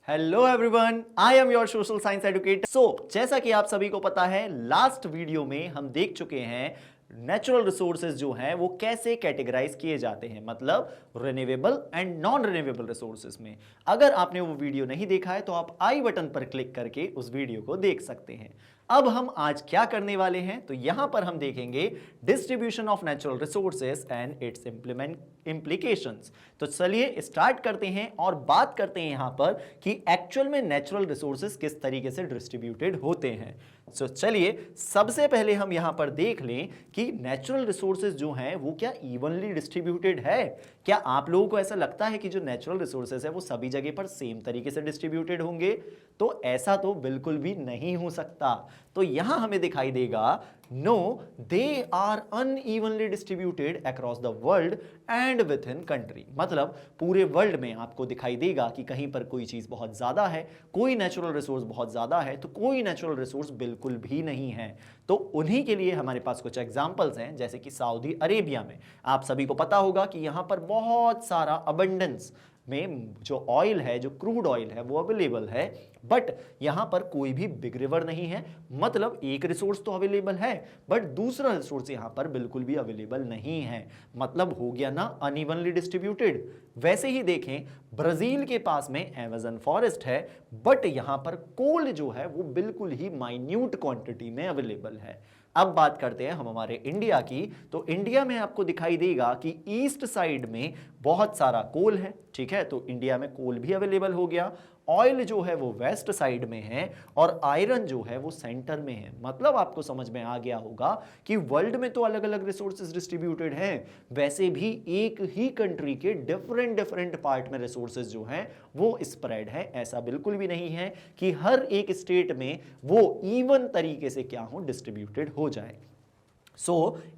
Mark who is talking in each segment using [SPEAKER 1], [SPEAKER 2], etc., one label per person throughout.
[SPEAKER 1] Hello everyone, I am your social science educator. जैसा कि आप सभी को पता है, लास्ट वीडियो में हम देख चुके हैं नेचुरल रिसोर्सेज जो हैं वो कैसे कैटेगराइज किए जाते हैं, मतलब renewable and non renewable resources में। अगर आपने वो वीडियो नहीं देखा है तो आप आई बटन पर क्लिक करके उस वीडियो को देख सकते हैं। अब हम आज क्या करने वाले हैं, तो यहां पर हम देखेंगे distribution of natural resources and it's implications. तो चलिए स्टार्ट करते हैं और बात करते हैं यहां पर कि एक्चुअल में नेचुरल रिसोर्सेज किस तरीके से डिस्ट्रीब्यूटेड होते हैं। तो चलिए सबसे पहले हम यहां पर देख लें कि नेचुरल रिसोर्सेज जो हैं वो क्या इवनली डिस्ट्रीब्यूटेड है। क्या आप लोगों को ऐसा लगता है कि जो नेचुरल रिसोर्सेज है वो सभी जगह पर सेम तरीके से डिस्ट्रीब्यूटेड होंगे? तो ऐसा तो बिल्कुल भी नहीं हो सकता। तो यहां हमें दिखाई देगा no, they are unevenly distributed across the world and within country. मतलब पूरे वर्ल्ड में आपको दिखाई देगा कि कहीं पर कोई चीज बहुत ज्यादा है, कोई नेचुरल रिसोर्स बहुत ज्यादा है, तो कोई नेचुरल रिसोर्स बिल्कुल भी नहीं है। तो उन्हीं के लिए हमारे पास कुछ एग्जांपल्स हैं, जैसे कि सऊदी अरेबिया में आप सभी को पता होगा कि यहां पर बहुत सारा अबंडेंस में जो ऑयल है, जो क्रूड ऑयल है वो अवेलेबल है, बट यहां पर कोई भी बिग रिवर नहीं है। मतलब एक रिसोर्स तो अवेलेबल है बट दूसरा रिसोर्स यहां पर बिल्कुल भी अवेलेबल नहीं है। मतलब हो गया ना अनइवनली डिस्ट्रीब्यूटेड। वैसे ही देखें, ब्राजील के पास में अमेज़न फॉरेस्ट है बट यहां पर कोल जो है वो बिल्कुल ही माइन्यूट क्वांटिटी में अवेलेबल है। अब बात करते हैं हम हमारे इंडिया की। तो इंडिया में आपको दिखाई देगा कि ईस्ट साइड में बहुत सारा कोल है, ठीक है, तो इंडिया में कोल भी अवेलेबल हो गया। ऑयल जो है वो वेस्ट साइड में है और आयरन जो है वो सेंटर में है। मतलब आपको समझ में आ गया होगा कि वर्ल्ड में तो अलग अलग रिसोर्सेज डिस्ट्रीब्यूटेड हैं, वैसे भी एक ही कंट्री के डिफरेंट डिफरेंट पार्ट में रिसोर्सेज जो हैं वो स्प्रेड है। ऐसा बिल्कुल भी नहीं है कि हर एक स्टेट में वो इवन तरीके से क्या हो, डिस्ट्रीब्यूटेड हो जाए।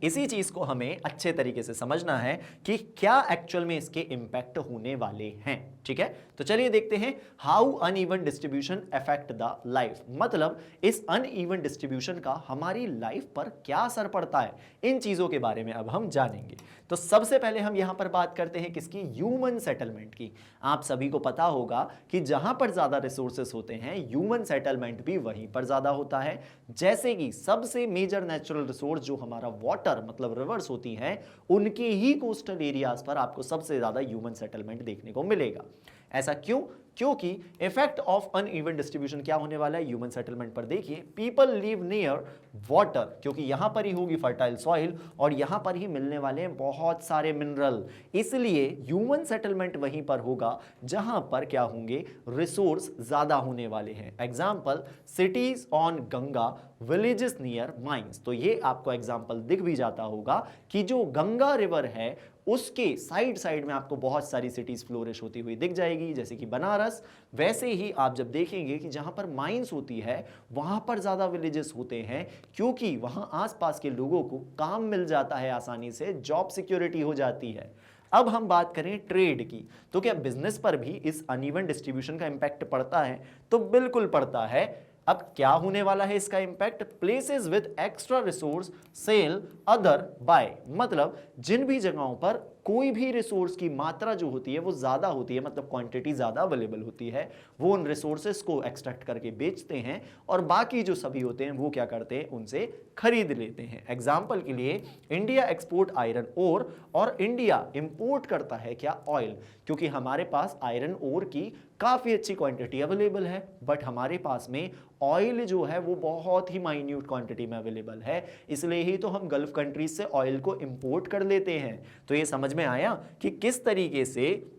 [SPEAKER 1] इसी चीज को हमें अच्छे तरीके से समझना है कि क्या एक्चुअल में इसके इंपैक्ट होने वाले हैं। ठीक है, तो चलिए देखते हैं how uneven distribution affect the life. मतलब इस अनइवन डिस्ट्रीब्यूशन का हमारी लाइफ पर क्या असर पड़ता है, इन चीजों के बारे में अब हम जानेंगे। तो सबसे पहले हम यहां पर बात करते हैं किसकी, ह्यूमन सेटलमेंट की। आप सभी को पता होगा कि जहां पर ज्यादा रिसोर्सेस होते हैं ह्यूमन सेटलमेंट भी वहीं पर ज्यादा होता है। जैसे कि सबसे मेजर नेचुरल रिसोर्स जो हमारा वाटर मतलब रिवर्स होती हैं, उनके ही कोस्टल एरियाज पर आपको सबसे ज्यादा ह्यूमन सेटलमेंट देखने को मिलेगा। ऐसा क्यों? क्योंकि इफेक्ट ऑफ अनइवन डिस्ट्रीब्यूशन क्या होने वाला है ह्यूमन सेटलमेंट पर। देखिए, पीपल लिव नियर वाटर, क्योंकि यहां पर ही होगी फर्टाइल सॉइल और यहां पर ही मिलने वाले हैं बहुत सारे मिनरल, इसलिए ह्यूमन सेटलमेंट वहीं पर होगा जहां पर क्या होंगे, रिसोर्स ज्यादा होने वाले हैं। Example, CTs on Ganga, villages near mines. तो ये आपको एग्जाम्पल दिख भी जाता होगा कि जो गंगा रिवर है उसके साइड साइड में आपको बहुत सारी सिटीज फ्लोरिश होती हुई दिख जाएगी, जैसे कि बनारस। वैसे ही आप जब देखेंगे कि जहां पर माइंस होती है वहां पर ज्यादा विलेजेस होते हैं, क्योंकि वहां आसपास के लोगों को काम मिल जाता है आसानी से, जॉब सिक्योरिटी हो जाती है। अब हम बात करें ट्रेड की, तो क्या बिजनेस पर भी इस अनइवन डिस्ट्रीब्यूशन का इंपैक्ट पड़ता है? तो बिल्कुल पड़ता है। अब क्या होने वाला है इसका impact, places with extra resource sell other buy. मतलब जिन भी जगहों पर कोई भी रिसोर्स की मात्रा जो होती है वो ज्यादा होती है, मतलब क्वांटिटी ज्यादा अवेलेबल होती है, वो उन रिसोर्सेस को एक्सट्रैक्ट करके बेचते हैं और बाकी जो सभी होते हैं वो क्या करते हैं, उनसे खरीद लेते हैं। एग्जाम्पल के लिए, इंडिया एक्सपोर्ट आयरन ओर और इंडिया इंपोर्ट करता है क्या, ऑयल, क्योंकि हमारे पास आयरन ओर की काफी अच्छी क्वांटिटी अवेलेबल है बट हमारे पास में ऑयल जो है वो बहुत ही माइन्यूट क्वांटिटी में अवेलेबल है, इसलिए ही तो हम गल्फ कंट्रीज से ऑयल को इंपोर्ट कर लेते हैं। तो ये समझ में आया कि किस तरीके से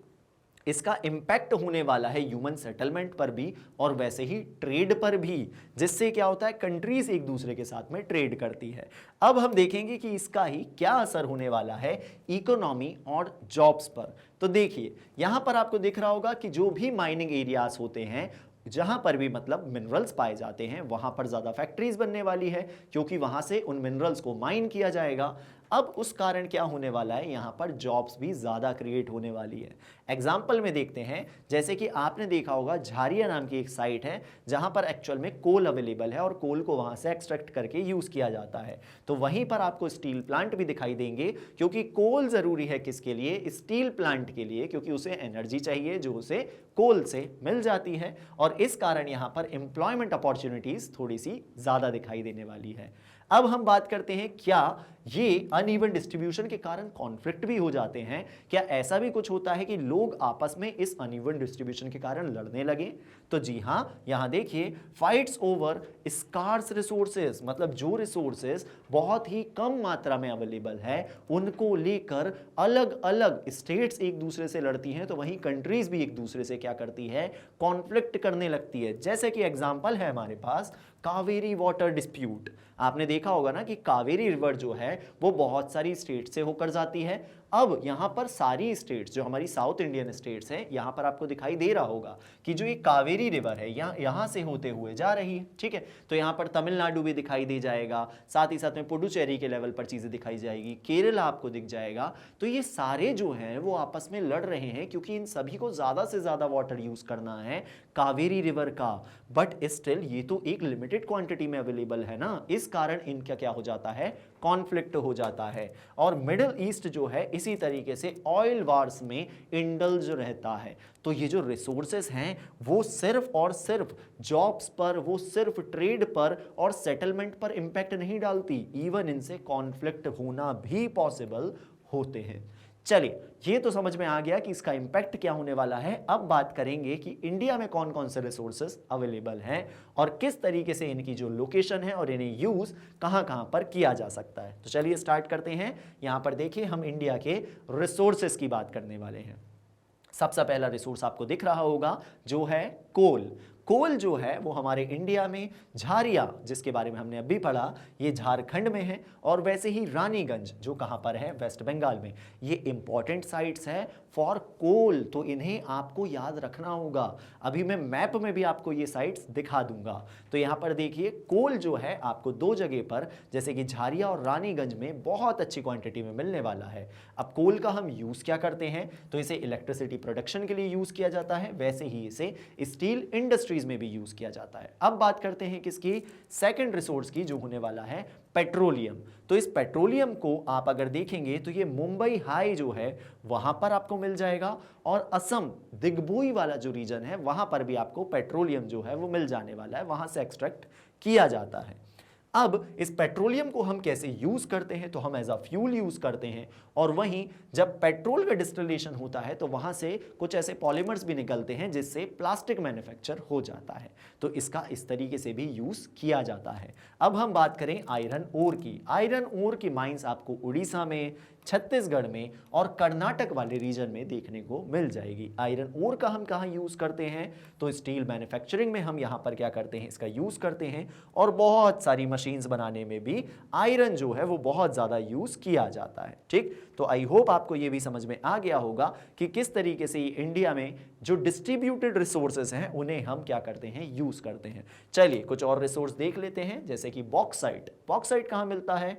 [SPEAKER 1] इसका इंपैक्ट होने वाला है ह्यूमन सेटलमेंट पर भी और वैसे ही ट्रेड पर भी, जिससे क्या होता है, कंट्रीज एक दूसरे के साथ में ट्रेड करती है। अब हम देखेंगे कि इसका ही क्या असर होने वाला है इकोनॉमी और जॉब्स पर। तो देखिए, यहां पर आपको दिख रहा होगा कि जो भी माइनिंग एरियाज होते हैं, जहां पर भी मतलब मिनरल्स पाए जाते हैं, वहां पर ज्यादा फैक्ट्रीज बनने वाली है, क्योंकि वहां से उन मिनरल्स को माइन किया जाएगा। अब उस कारण क्या होने वाला है, यहां पर जॉब्स भी ज्यादा क्रिएट होने वाली है। एग्जाम्पल में देखते हैं, जैसे कि आपने देखा होगा झारिया नाम की एक साइट है जहां पर एक्चुअल में कोल अवेलेबल है और कोल को वहां से एक्सट्रैक्ट करके यूज किया जाता है। तो वहीं पर आपको स्टील प्लांट भी दिखाई देंगे, क्योंकि कोल जरूरी है किसके लिए? स्टील प्लांट के लिए, क्योंकि उसे एनर्जी चाहिए जो उसे कोल से मिल जाती है, और इस कारण यहां पर एम्प्लॉयमेंट अपॉर्चुनिटीज थोड़ी सी ज्यादा दिखाई देने वाली है। अब हम बात करते हैं, क्या ये अनइवन डिस्ट्रीब्यूशन के कारण कॉन्फ्लिक्ट भी हो जाते हैं? क्या ऐसा भी कुछ होता है कि लोग आपस में इस अनइवन डिस्ट्रीब्यूशन के कारण लड़ने लगे? तो जी हां, यहां देखिए, फाइट्स ओवर स्कार्स रिसोर्सेज, मतलब जो रिसोर्सेज बहुत ही कम मात्रा में अवेलेबल है उनको लेकर अलग अलग स्टेट्स एक दूसरे से लड़ती हैं, तो वहीं कंट्रीज भी एक दूसरे से क्या करती है? कॉन्फ्लिक्ट करने लगती है। जैसे कि एग्जांपल है हमारे पास कावेरी वाटर डिस्प्यूट। आपने देखा होगा ना कि कावेरी रिवर जो है वो बहुत सारी स्टेट से होकर जाती है। अब यहां पर सारी स्टेट्स जो हमारी साउथ इंडियन स्टेट्स हैं, यहां पर आपको दिखाई दे रहा होगा कि जो ये कावेरी रिवर है यहां से होते हुए जा रही है, ठीक है। तो यहां पर तमिलनाडु भी दिखाई दे जाएगा, साथ ही साथ में पुडुचेरी के लेवल पर चीजें दिखाई जाएगी, केरला आपको दिख जाएगा। तो ये सारे जो हैं वो आपस में लड़ रहे हैं, क्योंकि इन सभी को ज्यादा से ज्यादा वाटर यूज करना है कावेरी रिवर का। बट स्टिल ये तो एक लिमिटेड क्वांटिटी में अवेलेबल है ना, इस कारण इनका क्या हो जाता है? कॉन्फ्लिक्ट हो जाता है। और मिडिल ईस्ट जो है इसी तरीके से ऑयल वार्स में इंडल्ज रहता है। तो ये जो रिसोर्सेस हैं वो सिर्फ और सिर्फ जॉब्स पर, वो सिर्फ ट्रेड पर और सेटलमेंट पर इंपैक्ट नहीं डालती, इवन इनसे कॉन्फ्लिक्ट होना भी पॉसिबल होते हैं। चलिए, ये तो समझ में आ गया कि इसका इंपैक्ट क्या होने वाला है। अब बात करेंगे कि इंडिया में कौन कौन से रिसोर्सेज अवेलेबल हैं और किस तरीके से इनकी जो लोकेशन है और इन्हें यूज कहां कहां पर किया जा सकता है। तो चलिए स्टार्ट करते हैं। यहां पर देखिए, हम इंडिया के रिसोर्सेज की बात करने वाले हैं। सबसे पहला रिसोर्स आपको दिख रहा होगा जो है कोल। कोल जो है वो हमारे इंडिया में झारिया, जिसके बारे में हमने अभी पढ़ा, ये झारखंड में है, और वैसे ही रानीगंज जो कहां पर है? वेस्ट बंगाल में। ये इंपॉर्टेंट साइट्स है फॉर कोल, तो इन्हें आपको याद रखना होगा। अभी मैं मैप में भी आपको ये साइट्स दिखा दूंगा। तो यहां पर देखिए, कोल जो है आपको दो जगह पर, जैसे कि झारिया और रानीगंज में बहुत अच्छी क्वांटिटी में मिलने वाला है। अब कोल का हम यूज क्या करते हैं? तो इसे इलेक्ट्रिसिटी प्रोडक्शन के लिए यूज किया जाता है, वैसे ही इसे स्टील इंडस्ट्रीज में भी यूज किया जाता है। अब बात करते हैं किसकी? सेकंड रिसोर्स की, जो होने वाला है पेट्रोलियम। तो इस पेट्रोलियम को आप अगर देखेंगे तो ये मुंबई हाई जो है वहां पर आपको मिल जाएगा, और असम दिग्बोई वाला जो रीजन है वहां पर भी आपको पेट्रोलियम जो है वो मिल जाने वाला है, वहां से एक्सट्रैक्ट किया जाता है। अब इस पेट्रोलियम को हम कैसे यूज करते हैं? तो हम एज अ फ्यूल यूज करते हैं, और वहीं जब पेट्रोल का डिस्टिलेशन होता है तो वहां से कुछ ऐसे पॉलीमर्स भी निकलते हैं जिससे प्लास्टिक मैन्युफैक्चर हो जाता है। तो इसका इस तरीके से भी यूज किया जाता है। अब हम बात करें आयरन ओर की। आयरन ओर की माइंस आपको उड़ीसा में, छत्तीसगढ़ में और कर्नाटक वाले रीजन में देखने को मिल जाएगी। आयरन ओर का हम कहाँ यूज करते हैं? तो स्टील मैन्युफैक्चरिंग में हम यहाँ पर क्या करते हैं? इसका यूज करते हैं, और बहुत सारी मशीन्स बनाने में भी आयरन जो है वो बहुत ज्यादा यूज किया जाता है। ठीक, तो आई होप आपको ये भी समझ में आ गया होगा कि किस तरीके से इंडिया में जो डिस्ट्रीब्यूटेड रिसोर्सेज हैं उन्हें हम क्या करते हैं? यूज करते हैं। चलिए कुछ और रिसोर्स देख लेते हैं, जैसे कि बॉक्साइट। बॉक्साइट कहाँ मिलता है?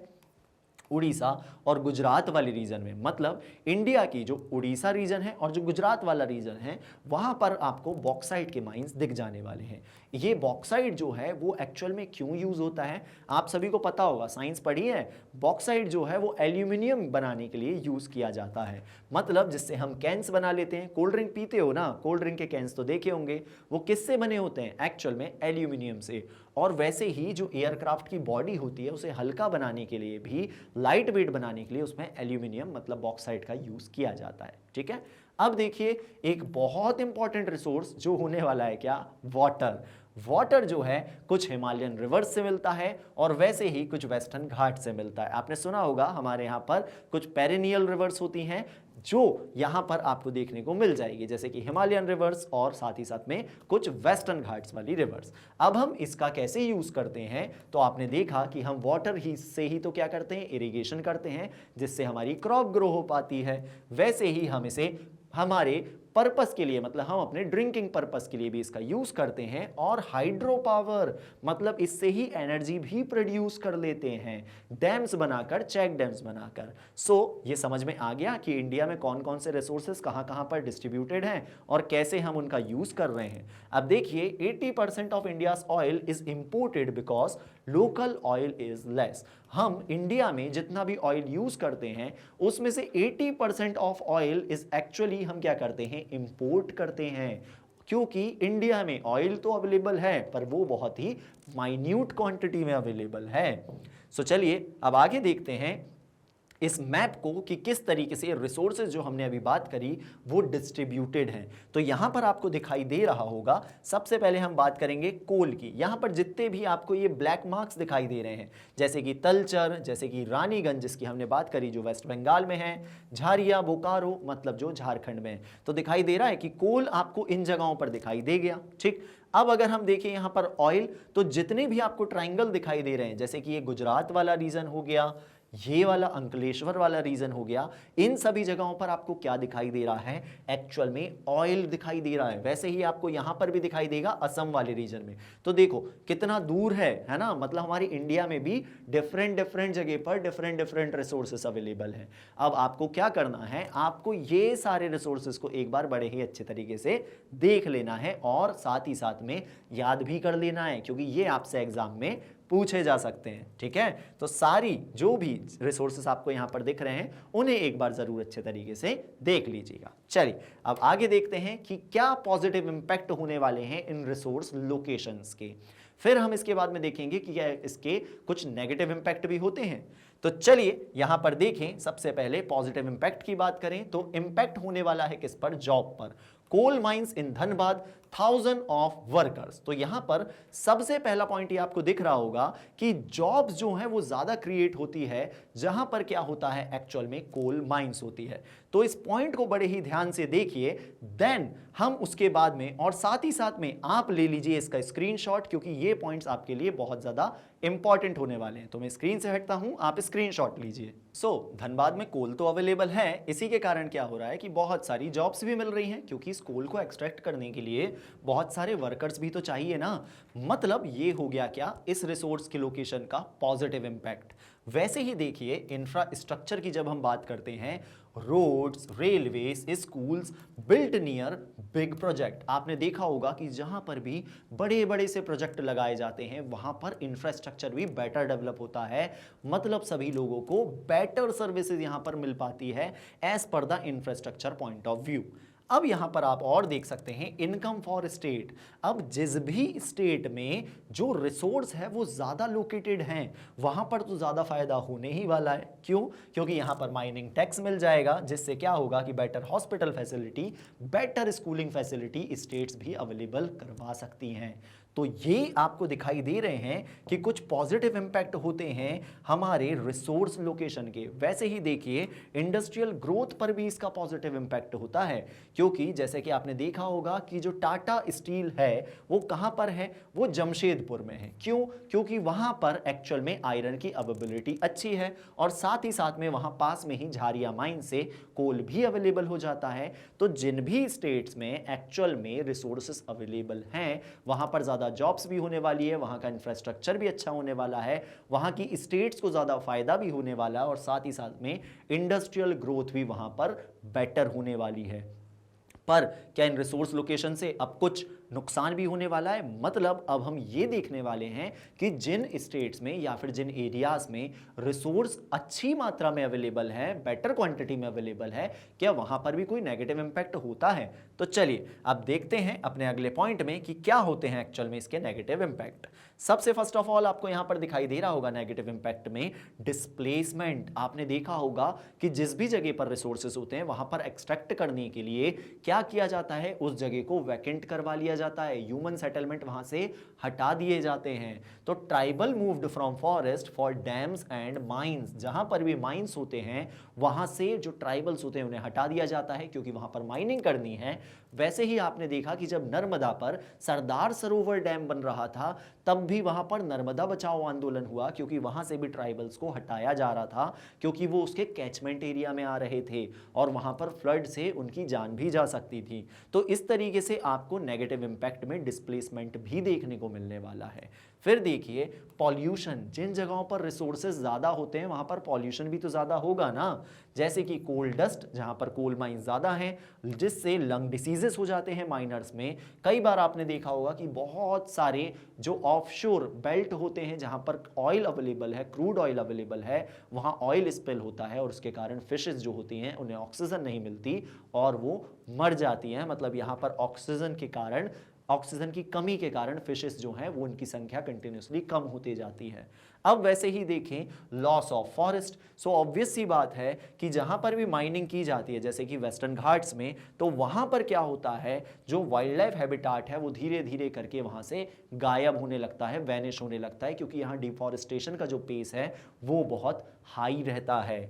[SPEAKER 1] उड़ीसा और गुजरात वाले रीजन में। मतलब इंडिया की जो उड़ीसा रीजन है और जो गुजरात वाला रीजन है वहां पर आपको बॉक्साइट के माइंस दिख जाने वाले हैं। ये बॉक्साइट जो है वो एक्चुअल में क्यों यूज होता है? आप सभी को पता होगा, साइंस पढ़ी है। बॉक्साइट जो है वो एल्यूमिनियम बनाने के लिए यूज किया जाता है। मतलब जिससे हम कैंस बना लेते हैं। कोल्ड ड्रिंक पीते हो ना, कोल्ड ड्रिंक के कैंस तो देखे होंगे, वो किससे बने होते हैं? एक्चुअल में एल्यूमिनियम से। और वैसे ही जो एयरक्राफ्ट की बॉडी होती है उसे हल्का बनाने के लिए भी, लाइट वेट बनाने के लिए उसमें एल्यूमिनियम मतलब बॉक्साइट का यूज किया जाता है। ठीक है, अब देखिए एक बहुत इंपॉर्टेंट रिसोर्स जो होने वाला है, क्या? वाटर। वाटर जो है कुछ हिमालयन रिवर्स से मिलता है और वैसे ही कुछ वेस्टर्न घाट से मिलता है। आपने सुना होगा हमारे यहाँ पर कुछ पेरिनियल रिवर्स होती हैं जो यहां पर आपको देखने को मिल जाएगी, जैसे कि हिमालयन रिवर्स और साथ ही साथ में कुछ वेस्टर्न घाट्स वाली रिवर्स। अब हम इसका कैसे यूज करते हैं? तो आपने देखा कि हम वाटर ही से ही तो क्या करते हैं? इरिगेशन करते हैं, जिससे हमारी क्रॉप ग्रो हो पाती है। वैसे ही हम इसे हमारे पर्पस के लिए, मतलब हम अपने ड्रिंकिंग पर्पस के लिए भी इसका यूज करते हैं। और हाइड्रो पावर, मतलब इससे ही एनर्जी भी प्रोड्यूस कर लेते हैं डैम्स बनाकर, चेक डैम्स बनाकर। सो ये समझ में आ गया कि इंडिया में कौन कौन से रिसोर्सेज कहां कहां पर डिस्ट्रीब्यूटेड हैं और कैसे हम उनका यूज कर रहे हैं। अब देखिए 80% of India's oil is imported because local oil is less. हम इंडिया में जितना भी ऑयल यूज करते हैं उसमें से 80% ऑफ ऑयल इज एक्चुअली हम क्या करते हैं, इंपोर्ट करते हैं। क्योंकि इंडिया में ऑयल तो अवेलेबल है पर वो बहुत ही माइन्यूट क्वांटिटी में अवेलेबल है। सो चलिए अब आगे देखते हैं इस मैप को कि किस तरीके से रिसोर्सेज जो हमने अभी बात करी वो डिस्ट्रीब्यूटेड हैं। तो यहां पर आपको दिखाई दे रहा होगा, सबसे पहले हम बात करेंगे कोल की। यहां पर जितने भी आपको ये ब्लैक मार्क्स दिखाई दे रहे हैं, जैसे कि तलचर, जैसे कि रानीगंज जिसकी हमने बात करी जो वेस्ट बंगाल में है, झारिया, बोकारो मतलब जो झारखंड में है, तो दिखाई दे रहा है कि कोल आपको इन जगहों पर दिखाई दे गया। ठीक, अब अगर हम देखें यहां पर ऑयल, तो जितने भी आपको ट्राइंगल दिखाई दे रहे हैं, जैसे कि ये गुजरात वाला रीजन हो गया, ये वाला अंकलेश्वर वाला रीजन हो गया, इन सभी जगहों पर आपको क्या दिखाई दे रहा है, एक्चुअल में ऑयल दिखाई दे रहा है। वैसे ही आपको यहां पर भी दिखाई देगा असम वाले रीजन में। तो देखो कितना दूर है ना, मतलब हमारी इंडिया में भी डिफरेंट डिफरेंट जगह पर डिफरेंट डिफरेंट रिसोर्सेस अवेलेबल हैं। अब आपको क्या करना है, आपको ये सारे रिसोर्सेस को एक बार बड़े ही अच्छे तरीके से देख लेना है और साथ ही साथ में याद भी कर लेना है, क्योंकि ये आपसे एग्जाम में पूछे जा सकते हैं। ठीक है, तो सारी जो भी रिसोर्सेस आपको यहां पर दिख रहे हैं उन्हें एक बार जरूर अच्छे तरीके से देख लीजिएगा। चलिए अब आगे देखते हैं कि क्या पॉजिटिव इंपैक्ट होने वाले हैं इन रिसोर्स लोकेशंस के। फिर हम इसके बाद में देखेंगे कि क्या इसके कुछ नेगेटिव इंपैक्ट भी होते हैं। तो चलिए यहां पर देखें, सबसे पहले पॉजिटिव इंपैक्ट की बात करें तो इंपैक्ट होने वाला है किस पर, जॉब पर। Coal mines in Dhanbad 1000 of workers. तो यहां पर सबसे पहला पॉइंट ये आपको दिख रहा होगा कि जॉब्स जो हैं वो ज्यादा क्रिएट होती है जहां पर क्या होता है, एक्चुअल में कोल माइंस होती है। तो इस पॉइंट को बड़े ही ध्यान से देखिए, देन हम उसके बाद में और साथ ही साथ में आप ले लीजिए इसका स्क्रीनशॉट, क्योंकि ये पॉइंट्स आपके लिए बहुत ज्यादा इंपॉर्टेंट होने वाले हैं। तो मैं स्क्रीन से हटता हूं, आप स्क्रीनशॉट लीजिए। सो धनबाद में कोल तो अवेलेबल है, इसी के कारण क्या हो रहा है कि बहुत सारी जॉब्स भी मिल रही हैं, क्योंकि इस कोल को एक्सट्रैक्ट करने के लिए बहुत सारे वर्कर्स भी तो चाहिए ना। मतलब ये हो गया क्या, इस रिसोर्स की लोकेशन का पॉजिटिव इंपैक्ट। वैसे ही देखिए इंफ्रास्ट्रक्चर की जब हम बात करते हैं, roads, railways, schools built near big project. आपने देखा होगा कि जहां पर भी बड़े बड़े से प्रोजेक्ट लगाए जाते हैं वहां पर इंफ्रास्ट्रक्चर भी बेटर डेवलप होता है, मतलब सभी लोगों को बेटर सर्विसेज यहां पर मिल पाती है as per the infrastructure point of view. अब यहां पर आप और देख सकते हैं इनकम फॉर स्टेट। अब जिस भी स्टेट में जो रिसोर्स है वो ज्यादा लोकेटेड हैं वहां पर तो ज्यादा फायदा होने ही वाला है। क्यों? क्योंकि यहां पर माइनिंग टैक्स मिल जाएगा, जिससे क्या होगा कि better hospital facility, better schooling facility states भी अवेलेबल करवा सकती हैं। तो ये आपको दिखाई दे रहे हैं कि कुछ पॉजिटिव इंपैक्ट होते हैं हमारे रिसोर्स लोकेशन के। वैसे ही देखिए इंडस्ट्रियल ग्रोथ पर भी इसका पॉजिटिव इंपैक्ट होता है, क्योंकि जैसे कि आपने देखा होगा कि जो टाटा स्टील है वो कहां पर है, वो जमशेदपुर में है। क्यों? क्योंकि वहां पर एक्चुअल में आयरन की अवेलेबिलिटी अच्छी है और साथ ही साथ में वहां पास में ही झारिया माइन से कोल भी अवेलेबल हो जाता है। तो जिन भी स्टेट्स में एक्चुअल में रिसोर्सेस अवेलेबल हैं वहां पर ज्यादा जॉब्स भी होने वाली है, वहां का इंफ्रास्ट्रक्चर भी अच्छा होने वाला है, वहां की स्टेट्स को ज्यादा फायदा भी होने वाला है और साथ ही साथ में इंडस्ट्रियल ग्रोथ भी वहां पर बेटर होने वाली है। पर क्या इन रिसोर्स लोकेशन से अब कुछ नुकसान भी होने वाला है? मतलब अब हम ये देखने वाले हैं कि जिन स्टेट्स में या फिर जिन एरियाज में रिसोर्स अच्छी मात्रा में अवेलेबल है, बेटर क्वांटिटी में अवेलेबल है, क्या वहां पर भी कोई नेगेटिव इंपैक्ट होता है? तो चलिए अब देखते हैं अपने अगले पॉइंट में कि क्या होते हैं एक्चुअल में इसके नेगेटिव इंपैक्ट। सबसे फर्स्ट ऑफ ऑल आपको यहां पर दिखाई दे रहा होगा नेगेटिव इंपैक्ट में डिस्प्लेसमेंट। आपने देखा होगा कि जिस भी जगह पर रिसोर्सेस होते हैं वहां पर एक्सट्रैक्ट करने के लिए क्या किया जाता है, उस जगह को वैकेंट करवा लिया जाता है, ह्यूमन सेटलमेंट वहां से हटा दिए जाते हैं। तो tribal moved from forest for dams and mines. जहां पर भी माइंस होते हैं वहां से जो ट्राइबल्स होते हैं उन्हें हटा दिया जाता है, क्योंकि वहां पर माइनिंग करनी है। वैसे ही आपने देखा कि जब नर्मदा पर सरदार सरोवर डैम बन रहा था तब भी वहां पर नर्मदा बचाओ आंदोलन हुआ, क्योंकि वहां से भी ट्राइबल्स को हटाया जा रहा था, क्योंकि वो उसके कैचमेंट एरिया में आ रहे थे और वहां पर फ्लड से उनकी जान भी जा सकती थी। तो इस तरीके से आपको नेगेटिव इंपैक्ट में डिस्प्लेसमेंट भी देखने को मिलने वाला है। फिर देखिए पॉल्यूशन, जिन जगहों पर रिसोर्सेज ज़्यादा होते हैं वहाँ पर पॉल्यूशन भी तो ज़्यादा होगा ना, जैसे कि कोल डस्ट, जहाँ पर कोल माइंस ज़्यादा हैं जिससे लंग डिसीजेस हो जाते हैं माइनर्स में। कई बार आपने देखा होगा कि बहुत सारे जो ऑफशोर बेल्ट होते हैं जहाँ पर ऑयल अवेलेबल है, क्रूड ऑयल अवेलेबल है, वहाँ ऑयल स्पिल होता है और उसके कारण फिशेस जो होती हैं उन्हें ऑक्सीजन नहीं मिलती और वो मर जाती हैं। मतलब यहाँ पर ऑक्सीजन की कमी के कारण फिशेस जो हैं वो उनकी संख्या कंटिन्यूसली कम होती जाती है। अब वैसे ही देखें loss of forest, so obvious सी बात है कि जहां पर भी माइनिंग की जाती है जैसे कि वेस्टर्न घाट्स में, तो वहां पर क्या होता है, जो वाइल्ड लाइफ हैबिटाट है वो धीरे धीरे करके वहां से गायब होने लगता है, वैनिश होने लगता है, क्योंकि यहाँ डिफॉरेस्टेशन का जो पेस है वो बहुत हाई रहता है।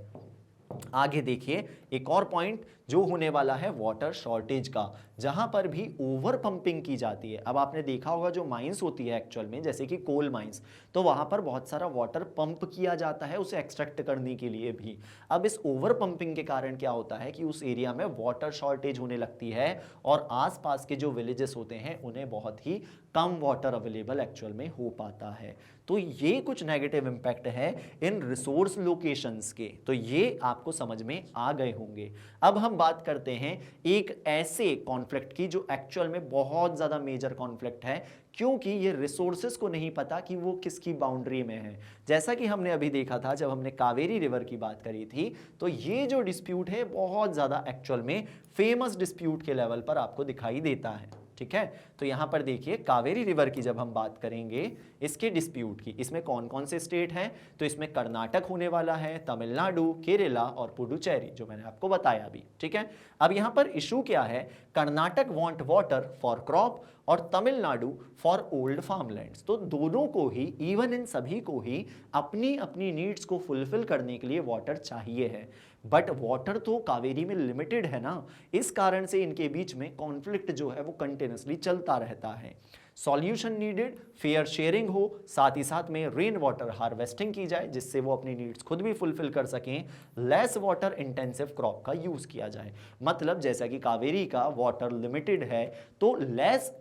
[SPEAKER 1] आगे देखिए एक और पॉइंट जो होने वाला है वाटर शॉर्टेज का, जहां पर भी ओवर पंपिंग की जाती है। अब आपने देखा होगा जो माइंस होती है एक्चुअल में, जैसे कि कोल माइंस, तो वहां पर बहुत सारा वाटर पंप किया जाता है उसे एक्सट्रैक्ट करने के लिए भी। अब इस ओवर पंपिंग के कारण क्या होता है कि उस एरिया में वाटर शॉर्टेज होने लगती है और आसपास के जो विलेजेस होते हैं उन्हें बहुत ही कम वाटर अवेलेबल एक्चुअल में हो पाता है। तो ये कुछ नेगेटिव इंपैक्ट है इन रिसोर्स लोकेशंस के, तो ये आपको समझ में आ गए होंगे। अब हम बात करते हैं एक ऐसे कॉन्फ्लिक्ट की जो एक्चुअल में बहुत ज्यादा मेजर कॉन्फ्लिक्ट है, क्योंकि ये रिसोर्सेस को नहीं पता कि वो किसकी बाउंड्री में है। जैसा कि हमने अभी देखा था जब हमने कावेरी रिवर की बात करी थी, तो ये जो डिस्प्यूट है बहुत ज्यादा एक्चुअल में फेमस डिस्प्यूट के लेवल पर आपको दिखाई देता है। ठीक है, तो यहां पर देखिए कावेरी रिवर की जब हम बात करेंगे इसके डिस्प्यूट की, इसमें कौन कौन से स्टेट हैं, तो इसमें कर्नाटक होने वाला है, तमिलनाडु, केरला और पुडुचेरी, जो मैंने आपको बताया अभी। ठीक है, अब यहां पर इशू क्या है, Karnataka want water for crop और तमिलनाडु फॉर ओल्ड फार्मलैंड्स। तो दोनों को ही, इवन इन सभी को ही अपनी अपनी नीड्स को फुलफिल करने के लिए वाटर चाहिए है, बट वाटर तो कावेरी में लिमिटेड है ना, इस कारण से इनके बीच में कॉन्फ्लिक्ट जो है वो कंटिन्यूसली चलता रहता है। सॉल्यूशन नीडेड, फेयर शेयरिंग हो, साथ ही साथ में रेन वाटर हार्वेस्टिंग की जाए जिससे वो अपनी नीड्स खुद भी फुलफिल कर सकें, लेस वाटर इंटेंसिव क्रॉप का यूज किया जाए। मतलब जैसा कि कावेरी का वाटर लिमिटेड है तो लेस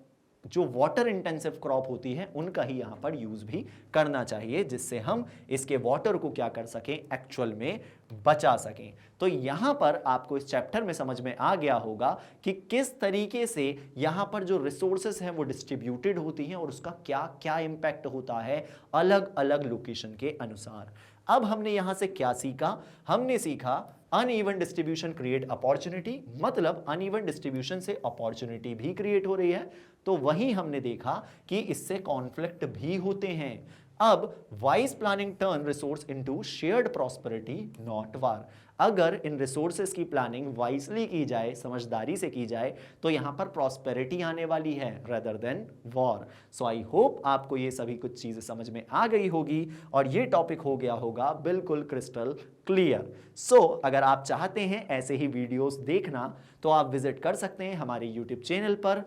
[SPEAKER 1] जो वाटर इंटेंसिव क्रॉप होती है उनका ही यहां पर यूज भी करना चाहिए, जिससे हम इसके वाटर को क्या कर सकें, एक्चुअल में बचा सकें। तो यहां पर आपको इस चैप्टर में समझ में आ गया होगा कि किस तरीके से यहां पर जो रिसोर्सेस हैं वो डिस्ट्रीब्यूटेड होती हैं और उसका क्या क्या इंपैक्ट होता है अलग अलग लोकेशन के अनुसार। अब हमने यहां से क्या सीखा, हमने सीखा अनइवन डिस्ट्रीब्यूशन क्रिएट अपॉर्चुनिटी, मतलब अनइवन डिस्ट्रीब्यूशन से अपॉर्चुनिटी भी क्रिएट हो रही है, तो वहीं हमने देखा कि इससे कॉन्फ्लिक्ट भी होते हैं। अब wise planning turn resource into shared prosperity not war. अगर इन रिसोर्सेस की प्लानिंग वाइजली की जाए, समझदारी से की जाए, तो यहां पर प्रॉस्पेरिटी आने वाली है rather than war. So I hope आपको ये सभी कुछ चीजें समझ में आ गई होगी और ये टॉपिक हो गया होगा बिल्कुल क्रिस्टल क्लियर। सो अगर आप चाहते हैं ऐसे ही वीडियोस देखना तो आप विजिट कर सकते हैं हमारे यूट्यूब चैनल पर,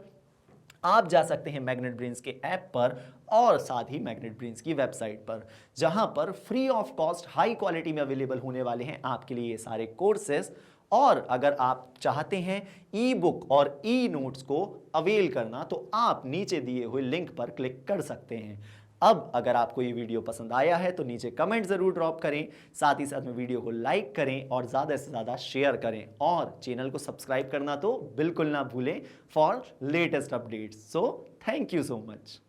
[SPEAKER 1] आप जा सकते हैं मैग्नेट ब्रेन्स के ऐप पर और साथ ही मैग्नेट ब्रेन्स की वेबसाइट पर, जहां पर free of cost high quality में अवेलेबल होने वाले हैं आपके लिए ये सारे कोर्सेस। और अगर आप चाहते हैं ई बुक और ई नोट्स को अवेल करना तो आप नीचे दिए हुए लिंक पर क्लिक कर सकते हैं। अब अगर आपको ये वीडियो पसंद आया है तो नीचे कमेंट जरूर ड्रॉप करें, साथ ही साथ में वीडियो को लाइक करें और ज़्यादा से ज़्यादा शेयर करें और चैनल को सब्सक्राइब करना तो बिल्कुल ना भूलें for latest updates. So thank you so much.